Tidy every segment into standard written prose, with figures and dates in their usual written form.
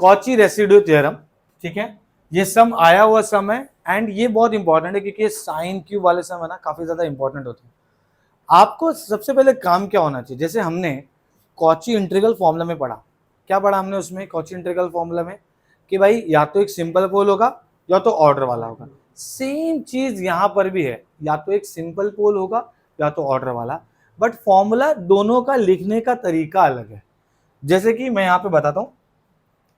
Cauchy residue theorem, ठीक है, ये सम आया हुआ सम है एंड ये बहुत इंपॉर्टेंट है क्योंकि साइन क्यूब वाले सम है ना काफी ज्यादा इंपॉर्टेंट होते हैं। आपको सबसे पहले काम क्या होना चाहिए, जैसे हमने कॉची इंटीग्रल फॉर्मूला में पढ़ा, क्या पढ़ा हमने उसमें कॉची इंटीग्रल फॉर्मूला में कि भाई या तो एक सिंपल पोल होगा या तो ऑर्डर वाला होगा। सेम चीज यहां पर भी है, या तो एक सिंपल पोल होगा या तो ऑर्डर वाला, बट फॉर्मूला दोनों का लिखने का तरीका अलग है। जैसे कि मैं यहां पे बताता हूं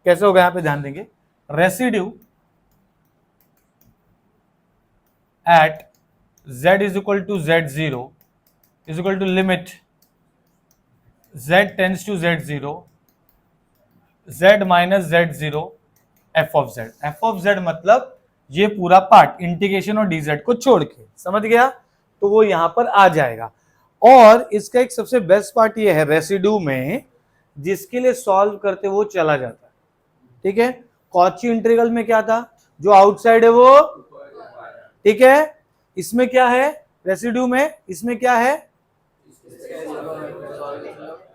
कैसे होगा, यहां पे ध्यान देंगे। Residue at z is equal to z0 is equal to limit z tends to z0 z minus z0 f of z। f of z मतलब ये पूरा पार्ट इंटीग्रेशन और dz को छोड़ के, समझ गया, तो वो यहां पर आ जाएगा। और इसका एक सबसे बेस्ट पार्ट ये है रेसिड्यू में, जिसके लिए सॉल्व करते वो चला जाता है, ठीक है। कॉची इंटीग्रल में क्या था, जो आउटसाइड है वो, ठीक है, इसमें क्या है रेसिड्यू में, इसमें क्या है,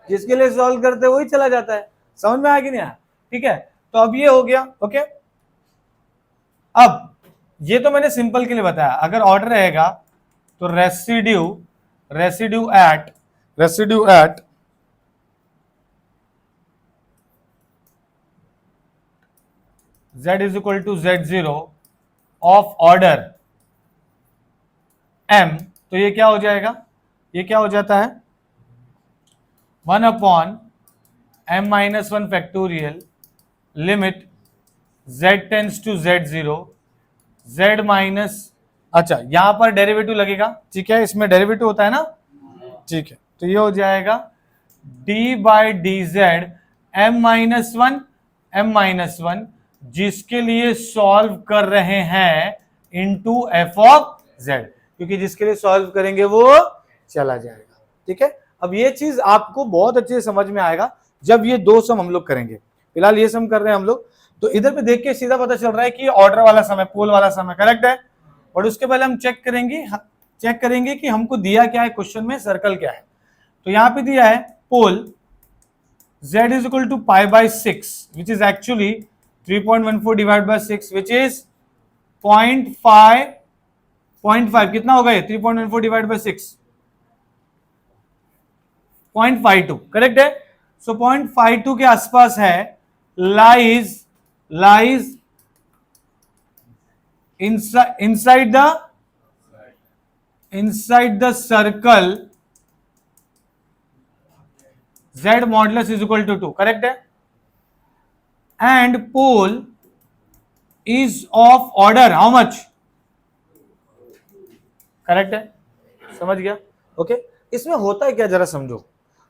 जिसके लिए सॉल्व करते वही चला जाता है। समझ में आया कि नहीं आया, ठीक है। तो अब ये हो गया, ओके। अब ये तो मैंने सिंपल के लिए बताया, अगर ऑर्डर रहेगा तो residue at z is equal to z0 of order m, तो ये क्या हो जाएगा, ये क्या हो जाता है 1 upon m minus 1 factorial limit z tends to z0 z minus, अच्छा यहां पर डेरिवेटिव लगेगा, ठीक है, इसमें डेरिवेटिव होता है ना, ठीक है, तो ये हो जाएगा d by D Z m minus one जिसके लिए सॉल्व कर रहे हैं इनटू f ऑफ z, क्योंकि जिसके लिए सॉल्व करेंगे वो चला जाएगा, ठीक है। अब ये चीज आपको बहुत अच्छे से समझ में आएगा जब ये दो सम हम लोग करेंगे। फिलहाल ये सम कर रहे हैं हम लोग, तो इधर पे देख के सीधा पता चल रहा है कि ऑर्डर वाला सम है, पोल वाला सम है, करेक्ट है। और उसके पहले हम चेक करेंगे कि हमको दिया क्या है क्वेश्चन में, सर्कल क्या है। तो यहां पे दिया है पोल z is equal to pi by 6 which is actually 3.14 divided by 6 which is 0.5 कितना होगा ये 3.14 divided by 6 0.52, करेक्ट है। सो 0.52 के आसपास है, lies inside the circle z modulus is equal to 2, correct है। And pole is of order how much, correct है, समझ गया, ओके। इसमें होता है क्या जरा समझो,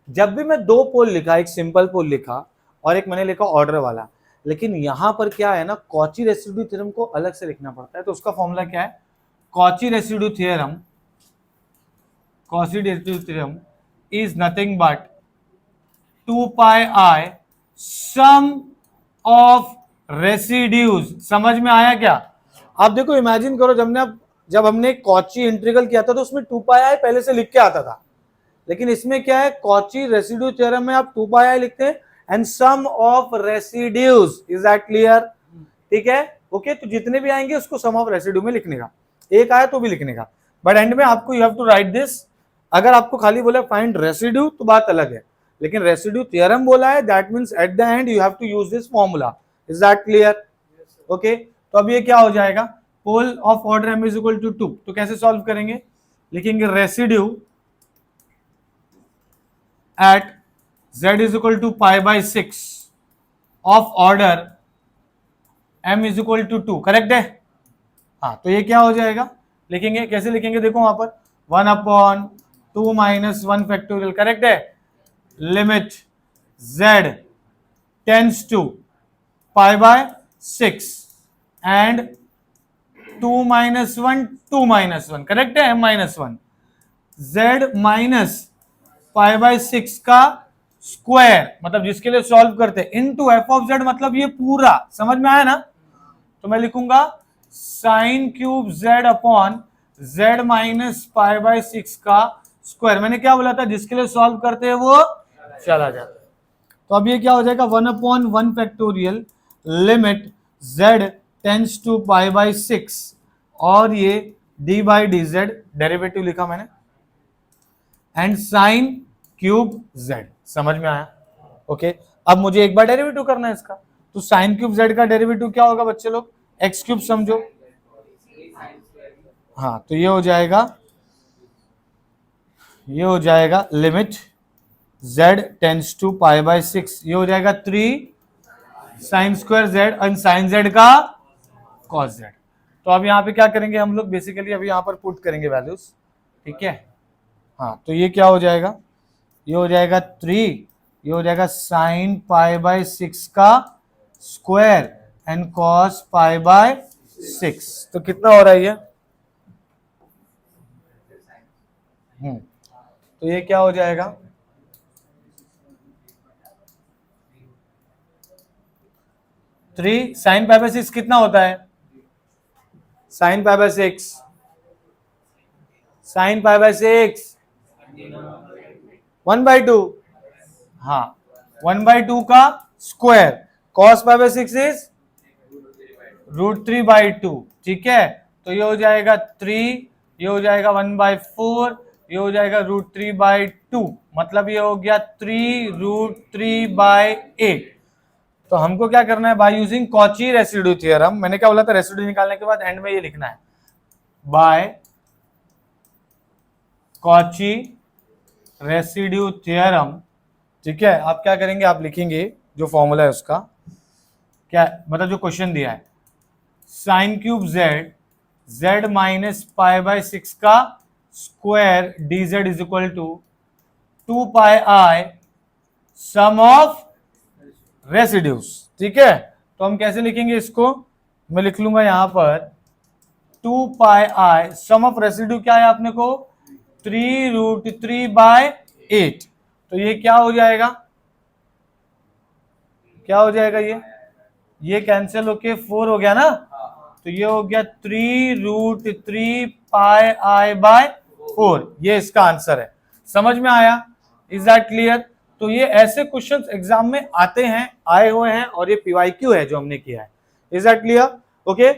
जब भी मैं दो पोल लिखा, एक सिंपल पोल लिखा और एक मैंने लिखा ऑर्डर वाला, लेकिन यहां पर क्या है ना, कॉची रेसिड्यू थ्योरम को अलग से लिखना पड़ता है। तो उसका फॉर्मूला क्या है, Cauchy residue theorem is nothing but 2 pi i sum of residues. समझ में आया क्या? आप देखो, इमेजिन करो जब हमने कॉची इंटीग्रल किया था तो उसमें 2 पाई आई पहले से लिख के आता था, लेकिन इसमें क्या है, कॉची रेसिड्यू थ्योरम में आप 2 पाई आई लिखते हैं and sum of residues. Is that clear? ठीक है, ओके। तो जितने भी आएंगे उसको सम ऑफ रेसिड्यू में लिखने का, एक आया तो भी लिखने का, बट एंड में आपको you have to write this. अगर आपको खाली बोला फाइंड रेसिड्यू तो बात अलग है, लेकिन रेसिड्यू थ्योरम बोला है, that means at the end you have to use this formula. Is that clear? Okay. तो अब ये क्या हो जाएगा, pole of order m is equal to 2। तो कैसे सॉल्व करेंगे, लिखेंगे residue at z is equal to pi by 6 of order m is equal to 2, correct है। हाँ, तो ये क्या हो जाएगा, लिखेंगे कैसे लिखेंगे, देखो वहां पर 1 अपॉन 2 माइनस 1 फैक्टोरियल, करेक्ट है। Limit z tends to pi by 6 and 2 minus 1, correct है, m minus 1 z minus pi by 6 का स्क्वायर, मतलब जिसके लिए सॉल्व करते हैं, इनटू f ऑफ z, मतलब ये पूरा। समझ में आया ना? तो मैं लिखूंगा sign cube z upon z minus pi by 6 का स्क्वायर। मैंने क्या बोला था, जिसके लिए सॉल्व करते हैं वो चला जाता है। तो अब ये क्या हो जाएगा, 1 upon 1 factorial limit z tends to pi by 6 और ये d by D Z derivative लिखा मैंने एंड साइन क्यूब z। समझ में आया? ओके अब मुझे एक बार डेरिवेटिव करना है इसका, तो साइन क्यूब z का डेरिवेटिव क्या होगा बच्चे लोग? एक्स क्यूब समझो। हाँ तो ये हो जाएगा limit z tends to pi by 6, ये हो जाएगा 3 sine square z and sine z का कॉस z। तो अब यहाँ पे क्या करेंगे हम लोग? बेसिकली अभी यहाँ पर पुट करेंगे वैल्यूज, ठीक है। हाँ तो ये क्या हो जाएगा? ये हो जाएगा 3, ये हो जाएगा साइन पाई बाई 6 का square and cos pi by 6। तो कितना हो रहा है ये? तो ये क्या हो जाएगा? 3 साइन पाई बाय 6 कितना होता है? Sine pi by 6, sine pi by 6 1/2। हाँ 1/2 का square, cos pi by 6 is √3/2, ठीक है। तो ये हो जाएगा 3, ये हो जाएगा 1/4, ये हो जाएगा √3/2, मतलब ये हो गया 3√3/8। तो हमको क्या करना है? By using Cauchy residue theorem. मैंने क्या बोला था? रेसिड्यू निकालने के बाद एंड में ये लिखना है बाय कॉची रेसिड्यू थ्योरम, ठीक है। आप क्या करेंगे? आप लिखेंगे जो फॉर्मूला है उसका, क्या मतलब जो क्वेश्चन दिया है, sine cube z minus pi by 6 का square dz is equal to 2 pi i sum of residues, ठीक है। तो हम कैसे लिखेंगे इसको? मैं लिख लूंगा यहां पर 2 pi i sum of residue क्या है अपने को? 3√3/8। तो ये क्या हो जाएगा? क्या हो जाएगा? ये कैंसिल होके 4 हो गया ना, तो ये हो गया 3√3πi/4। ये इसका आंसर है। समझ में आया? Is that clear? तो ये ऐसे क्वेश्चंस एग्जाम में आते हैं, आए हुए हैं, और ये PYQ है जो हमने किया है। Is that clear? ओके